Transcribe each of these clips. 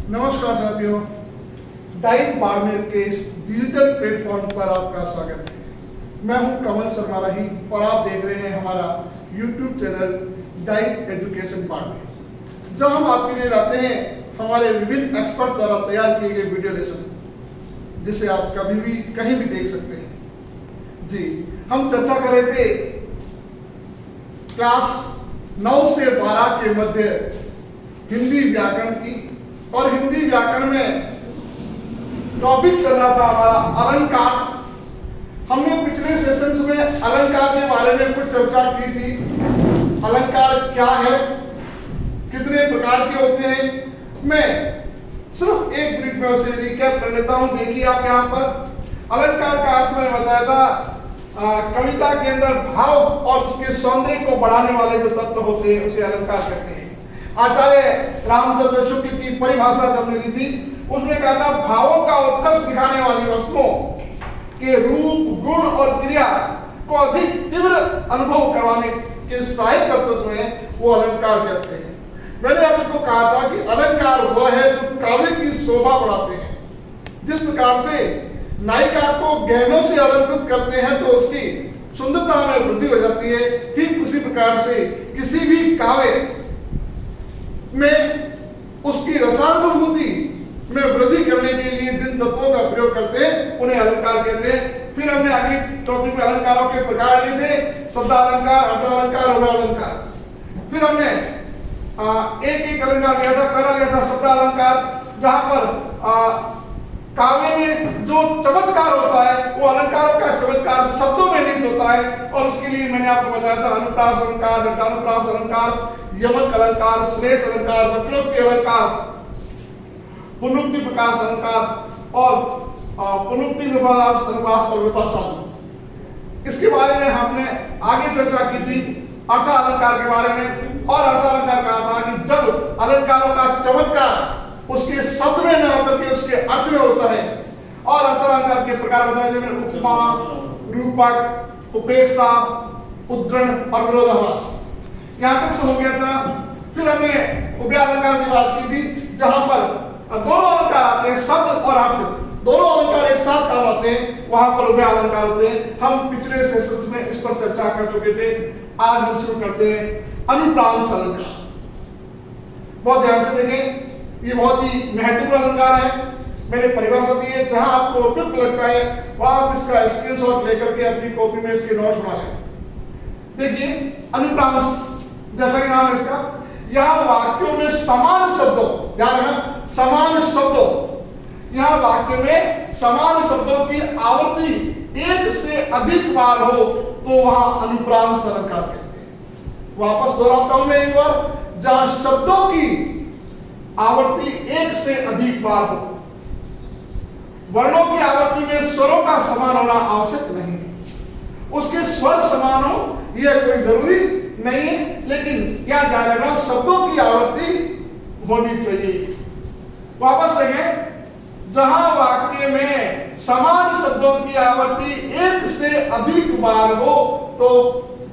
नमस्कार साथियों, डाइट बाड़मेर के इस डिजिटल प्लेटफॉर्म पर आपका स्वागत है। मैं हूं कमल शर्मा राही और आप देख रहे हैं हमारा YouTube channel diet education Barmer, जहां हम आपके लिए लाते हैं हमारे विभिन्न एक्सपर्ट द्वारा तैयार किए गए वीडियो लेसन, जिसे आप कभी भी कहीं भी देख सकते हैं। जी, हम चर्चा कर रहे थे क्लास 9 से 12 के मध्य हिंदी व्याकरण की, और हिंदी व्याकरण में टॉपिक चल रहा था हमारा अलंकार। हमने पिछले सेशंस में अलंकार के बारे में कुछ चर्चा की थी। अलंकार क्या है, कितने प्रकार के होते हैं, मैं सिर्फ 1 मिनट में उसे रिकैप कर लेता हूं। देखिए आप यहाँ पर अलंकार का अर्थ मैंने बताया था, कविता के अंदर भाव और उसके सौंदर्य को बढ़ाने वाले जो तत्व होते हैं उसे अलंकार कहते हैं। आचार्य रामचंद्र शुक्ल की परिभाषा जब मिली थी, उसने कहा था भावों का उत्कर्ष दिखाने वाली वस्तुओं के रूप, गुण और क्रिया को अधिक तीव्र अनुभव करवाने के सहायक तत्व जो है वो अलंकार कहते हैं। मैंने आपको कहा था कि अलंकार वह है जो काव्य की शोभा बढ़ाते हैं। जिस प्रकार से नायिका को गहनों से अलंकृत करते हैं तो उसकी सुंदरता में वृद्धि हो जाती है, ठीक उसी प्रकार से किसी भी काव्य में उसकी रसानुभूति में वृद्धि करने के लिए जिन तत्वों का प्रयोग करते हैं उन्हें अलंकार कहते हैं। फिर हमने अगली टॉपिक में अलंकारों के प्रकार लिए थे, शब्दालंकार, अर्थालंकार और अलंकार। फिर हमने एक अलंकार लिया था। पहला लिया था शब्दालंकार, जहां पर काव्य में जो चमत्कार होता है वो अलंकारों का चमत्कार शब्दों में निहित होता है, और उसके लिए मैंने आपको बताया था अनुप्रास अलंकार, घटानुप्रास अलंकार, यमक अलंकार, श्लेष अलंकार, वक्रोक्ति अलंकार, पुनरुक्ति प्रकाश अलंकार और पुनरुक्ति विभास अनुप्रास और विपाशा। इसके बारे में हमने आगे चर्चा की थी अर्थ अलंकार के बारे में, और अर्थ अलंकार कहा था कि जब अलंकारों का चमत्कार उसके शब्द में न होकर के उसके अर्थ में होता है। और अर्थालंकार के प्रकार बताए थे मैंने, उपमा, रूपक, उपेक्षा, उद्धरण और विरोधाभास। यहाँ तक से हो गया था। फिर हमने उभयालंकार की बात की थी, जहां पर दोनों अलंकार आते हैं, शब्द और अर्थ दोनों अलंकार एक साथ काम आते हैं, वहां पर उभयालंकार होते हैं। हम पिछले सेशंस में इस पर चर्चा कर चुके थे। आज हम शुरू करते हैं अनुप्रास अलंकार। बहुत ध्यान से देखें, ये बहुत ही महत्वपूर्ण अलंकार है। मैंने परिभाषा दी है, जहां आपको उपयुक्त लगता है वहां आप इसका स्क्रीनशॉट लेकर के अपनी कॉपी में इसके नोट्स बना लें। देखिए अनुप्रास, जैसा कि नाम है इसका, यहां वाक्यों में समान शब्दों, ध्यान रखना समान शब्दों, यहां वाक्य में समान शब्दों की आवृत्ति 1 से अधिक बार हो तो वहां अनुप्रास अलंकार कहते हैं। वापस दोहराता हूं मैं एक बार, जहां शब्दों की आवृत्ति 1 से अधिक बार हो। वर्णों की आवृत्ति में स्वरों का समान होना आवश्यक नहीं है, उसके स्वर समान हो यह कोई जरूरी नहीं है, लेकिन यहां ध्यान रखना शब्दों की आवृत्ति होनी चाहिए। वापस देखें, जहां वाक्य में समान शब्दों की आवृत्ति 1 से अधिक बार हो तो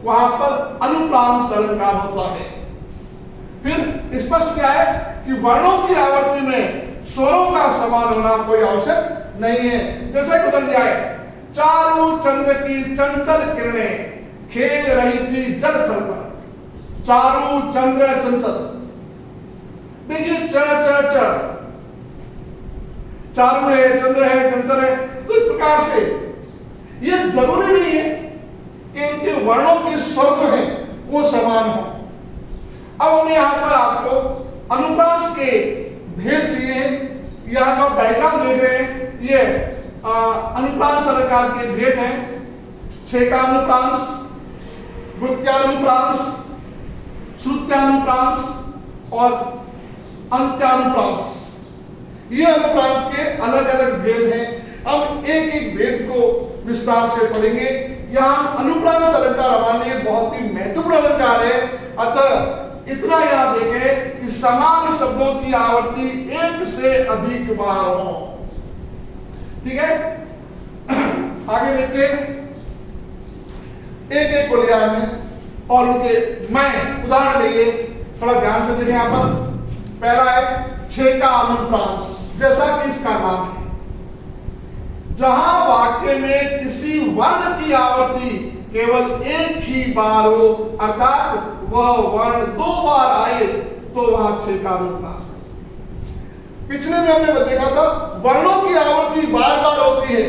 वहां पर अनुप्रास अलंकार होता है। फिर स्पष्ट क्या है कि वर्णों की आवृत्ति में स्वरों का समान होना कोई आवश्यक नहीं है। जैसे कि उदाहरण दिया है, चारु चंद्र की चंचल किरणें खेल रही थी जल थल पर। चारु चंद्र चंचल, देखिए च च च, चारु है, चंद्र है, चंचल है, तो इस प्रकार से यह जरूरी नहीं है कि उनके वर्णों के स्वर जो है वो समान हो। अब हमने यहां पर आपको अनुप्रास के भेद लिए, यहां का डायग्राम देख रहे हैं, ये अनुप्रास अलंकार के भेद हैं। छेकानुप्रास, वृत्त्यानुप्रास, श्रुत्यानुप्रास और अंत्यानुप्रास, ये अनुप्रास के अलग अलग भेद हैं। अब एक एक भेद को विस्तार से पढ़ेंगे। यहाँ अनुप्रास अलंकार हमारे लिए बहुत ही महत्वपूर्ण अलंकार है, अतः इतना याद देखें कि समान शब्दों की आवृत्ति 1 से अधिक बार हो। ठीक है, आगे देखते हैं। एक एक को लिया हमने और उनके मैं उदाहरण लिए, थोड़ा ध्यान से देखें। यहाँ पर पहला है छे का अनुप्रांस, जैसा कि इसका नाम है। जहां वाक्य में किसी वर्ण की आवर्ती केवल एक ही बार हो, अर्थात वह वर्ण 2 बार आए, तो वहां छे का अनुप्रास। पिछले में हमने देखा था वर्णों की आवर्ती बार बार होती है,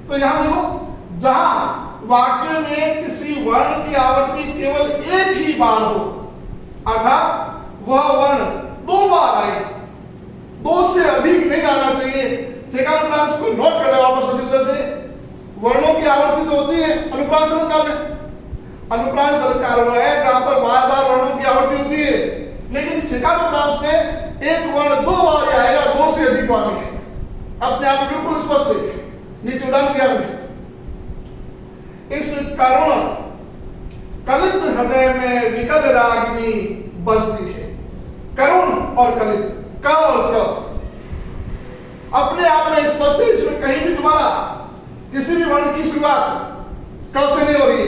तो यहां देखो जहां वाक्य में किसी वर्ण की आवर्ती केवल एक ही बार हो, अर्थात वह वर्ण 2 बार आए, 2 से अधिक नहीं आना चाहिए। छेकानुप्रास को नोट कर ले वापस अच्छी तरह से। वर्णों की आवर्ती तो होती है अनुप्रास अलंकार में। अनुप्रास अलंकार वो है जहां पर बार बार वर्णों की आवर्ती होती है, लेकिन छेकानुप्रास में एक वर्ण 2 बार आएगा, 2 से अधिक बार नहीं। अपने आप में बिल्कुल स्पष्ट है, नीचे उदाहरण दिया हमने। इस करुण कलित हृदय में विकल रागिनी बजती है। करुण और कलित, क और क अपने आप में स्पष्ट है, इसमें कहीं भी दोबारा किसी भी वर्ण की शुरुआत क से नहीं हो रही है।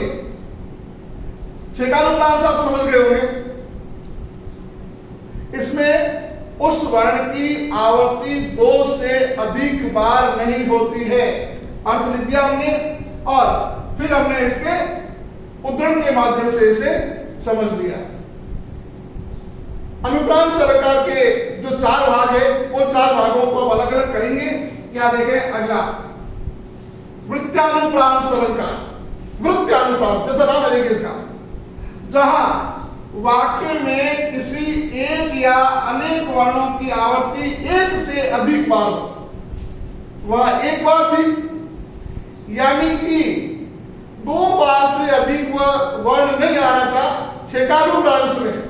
छेकानुप्रास आप समझ गए होंगे, इसमें उस वर्ण की आवर्ती 2 से अधिक बार नहीं होती है। अर्थ लिख दिया हमने और फिर हमने इसके उद्धरण के माध्यम से इसे समझ लिया। अनुप्रांस अलंकार के जो 4 भाग है, उन 4 भागों को अलग अलग करेंगे। क्या देखें अगला, वृत्त्यानुप्रांस अलंकार। वृत्त्यानुप्रांस जैसा नाम है देखिए इसका, जहां वाक्य में किसी एक या अनेक वर्णों की आवर्ती 1 से अधिक बार हो। वह 1 बार थी, यानी कि 2 बार से अधिक वह वर्ण नहीं आ रहा था छेकानुप्रांस में।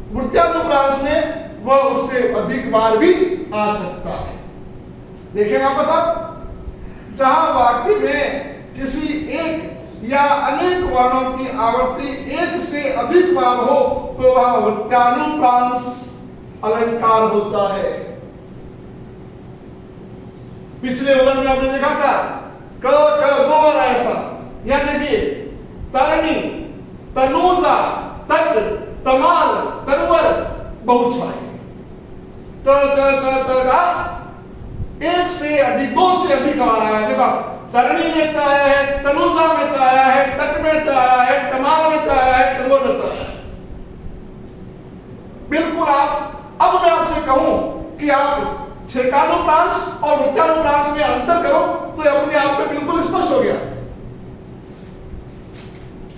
वृत्त्यानुप्रांस में वह उससे अधिक बार भी आ सकता है। देखें वापस आप, जहां वाक्य में किसी एक या अनेक वर्णों की आवर्ती 1 से अधिक बार हो, तो वह वृत्त्यानुप्रांस अलंकार होता है। पिछले उदाहरण में आपने देखा था क 2 बार आया था। यहां देखिए तरणी, तनूजा, तट, तमाल, तरवर, बहुछाई। त 1 से अधिक, 2 से अधिक बार आया। देखो तरणी में तो आया है, तनुजा में तो आया है, तट में तो आया है, तमाल में तो आया है, तरवर में तो आया है। बिल्कुल आप, अब मैं आपसे कहूं कि आप छेकानुप्रांस और वृत्त्यानुप्रांस में अंतर करो, तो अपने आप में बिल्कुल स्पष्ट हो गया।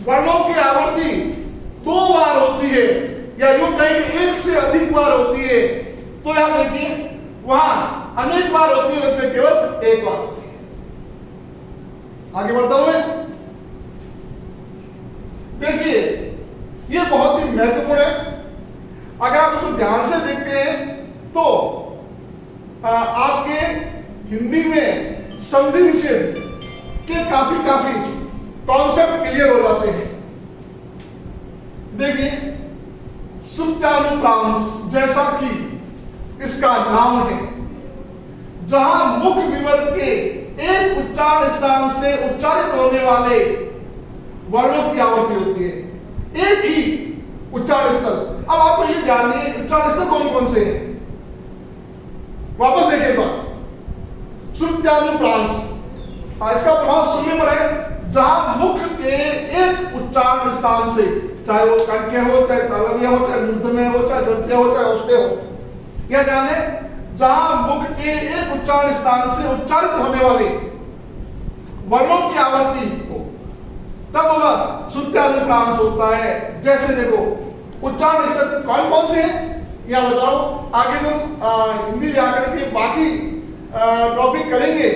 वर्णों की आवर्ती 2 बार होती है, या यूं कहेंगे 1 से अधिक बार होती है, तो यहां देखिए वहां अनेक बार होती है, उसमें केवल 1 बार होती है। आगे बढ़ता हूं मैं। देखिए यह बहुत ही महत्वपूर्ण है। अगर आप इसको ध्यान से देखते हैं तो आपके हिंदी में संधि विच्छेद के काफी कॉन्सेप्ट क्लियर हो जाते हैं। देखिए सुप्त्यानुप्रांस, जैसा कि इसका नाम है, जहां मुख विवर्त के एक उच्चारण स्थान से उच्चारित होने वाले वर्णों की आवर्ती होती है, एक ही उच्चारण स्थल। अब आपको ये जानिए उच्चारण स्थल कौन कौन से हैं। वापस देखिए एक बार, सुप्त्यानुप्रांस, इसका प्रभाव सुनने पर है, जहां मुख के एक उच्चारण स्थान से, चाहे वो कंठ्य हो, चाहे तालव्य हो, चाहे मूर्धन्य हो, चाहे दंत्य हो, चाहे औष्ठ्य हो, यह जाने जहां मुख के एक उच्चारण स्थान से उच्चारित होने वाले वर्णों की आवर्ती हो, तब वह सुप्त्यानुप्रांस होता है। जैसे देखो उच्चारण स्तर कौन कौन से हैं यहां बताओ। आगे जब हिंदी व्याकरण के बाकी टॉपिक करेंगे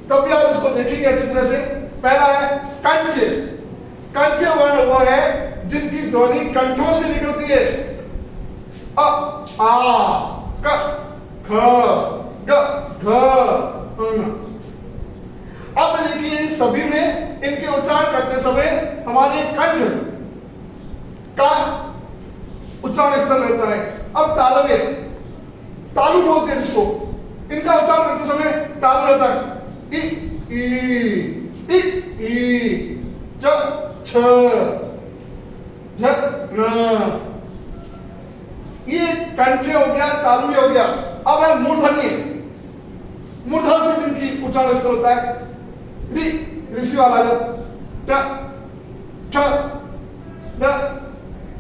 तब भी आप इसको देखेंगे अच्छी तरह से। पहला है कंठ्य। कंठ्य वर्ण वो है जिनकी ध्वनि कंठों से निकलती है। अ, आ, क, ख, ग, घ, अब देखिए सभी में इनके उच्चारण करते समय हमारे कंठ का उच्चारण स्तर रहता है। अब तालव्य, तालु बोलते हैं इसको, इनका उच्चारण करते समय तालु रहता है। इ, ई, ज, छ, झ, न। ये कंठे हो गया, तालव्य हो गया। अब है मूर्धन्य। मूर्धा से जिनकी उच्चारण स्थल होता है रि, ऋषि वाला जो ट, ठ, ड,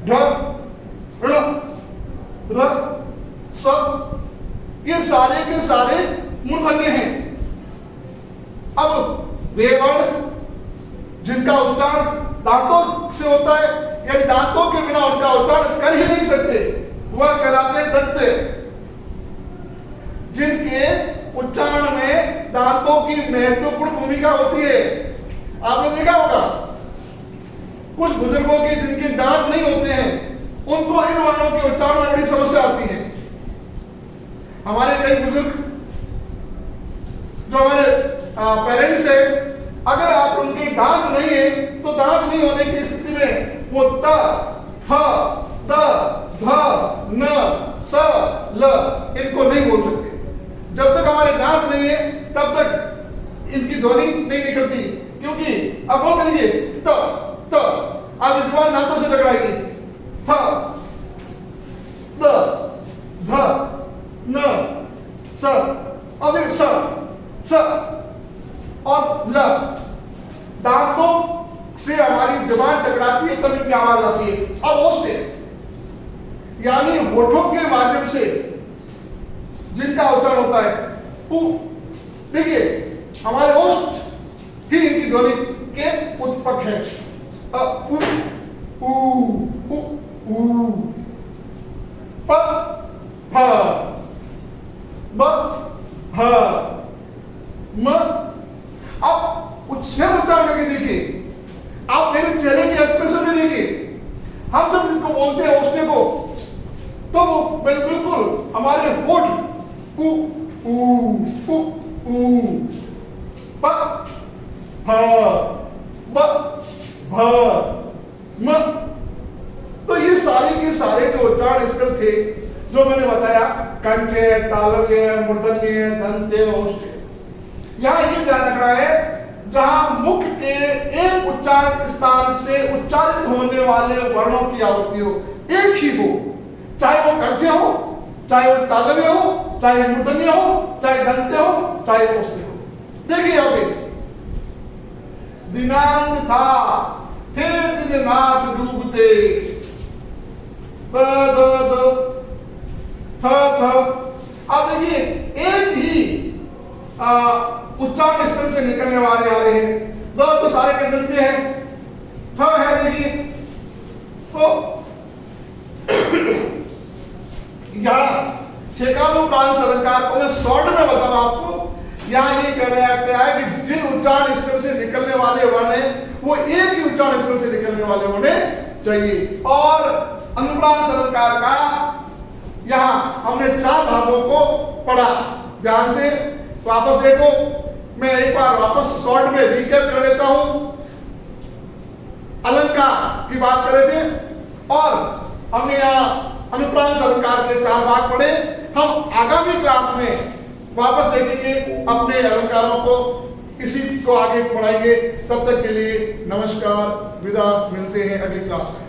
ढ, ण, र, स, ये सारे के सारे मूर्धन्य हैं। अब वे वर्ण जिनका उच्चारण दांतों से होता है, यानी दांतों के बिना उनका उच्चारण कर ही नहीं सकते, वह कहलाते हैं दंत। जिनके उच्चारण में दांतों की महत्वपूर्ण भूमिका होती है। आपने देखा होगा कुछ बुजुर्गों के जिनके दांत नहीं होते हैं, उनको इन वर्णों के उच्चारण में बड़ी समस्या आती है। हमारे कई बुजुर्ग जो हमारे पेरेंट्स है, अगर आप उनके दांत नहीं है तो दांत नहीं होने की स्थिति में वो त, थ, द, ध, न, स, ल इनको नहीं बोल सकते। जब तक हमारे दांत नहीं है तब तक इनकी ध्वनि नहीं निकलती, क्योंकि अब बोल दीजिए त, त, आप जुबान दांतों से टकराएगी। थ, द, ध, न, स, अब देखिए स, स और ल। दांतों से हमारी जुबान टकराती है तब इनकी आवाज आती है। अब ओष्ठ यानी होठों के माध्यम से जिनका उच्चारण होता है उ, देखिए हमारे ओष्ठ ही इनकी ध्वनि के उत्पक है। उ, ऊ, उ, ऊ, प, फ, ब, ह, म। अब उच्चारण करके देखिए, आप मेरे चेहरे के एक्सप्रेशन में देखिए। हम जब इसको बोलते हैं ओष्ठ को, तो वो बिल्कुल हमारे होठ उ, ऊ, प, फ, ब, भ, म। तो ये सारे के सारे जो उच्चारण स्थल थे जो मैंने बताया, कंठ है, तालव्य, मूर्धन्य, दंत, ओष्ठ। यहां ये ध्यान रखना है, जहां मुख के एक उच्चारण स्थान से उच्चारित होने वाले वर्णों की आवृत्ति हो, एक ही हो, चाहे वो कंठ हो, चाहे वो तालव्य हो, चाहे मूर्धन्य हो, चाहे दंत हो, चाहे ओष्ठ हो। देखिए यहां पे दिनांत था, थे दिन नाथ डूबते, द, द, द, थ, थ। अब देखिए एक ही उच्चारण स्थल से निकलने वाले आ रहे हैं। द तो सारे के दंते हैं, थ है देखिए। तो यहां छेकानुप्रांत अलंकार को मैं शॉर्ट में बताऊं आपको। यहां ये कहना चाहता है कि जिन उच्चारण स्थल से निकलने वाले वर्ण हैं वो एक ही उच्चारण स्थल से निकलने वाले होने चाहिए। और अनुप्रांत अलंकार का यहां हमने 4 भागों को पढ़ा। ध्यान से वापस देखो, मैं एक बार वापस शॉर्ट में रिकैप कर लेता हूं। अलंकार की बात कर रहे थे और हमने यहां अनुप्रांत अलंकार के 4 भाग पढ़े। हम आगामी क्लास में वापस देखेंगे अपने अलंकारों को, इसी को आगे पढ़ाएंगे। तब तक के लिए नमस्कार, विदा, मिलते हैं अगली क्लास में।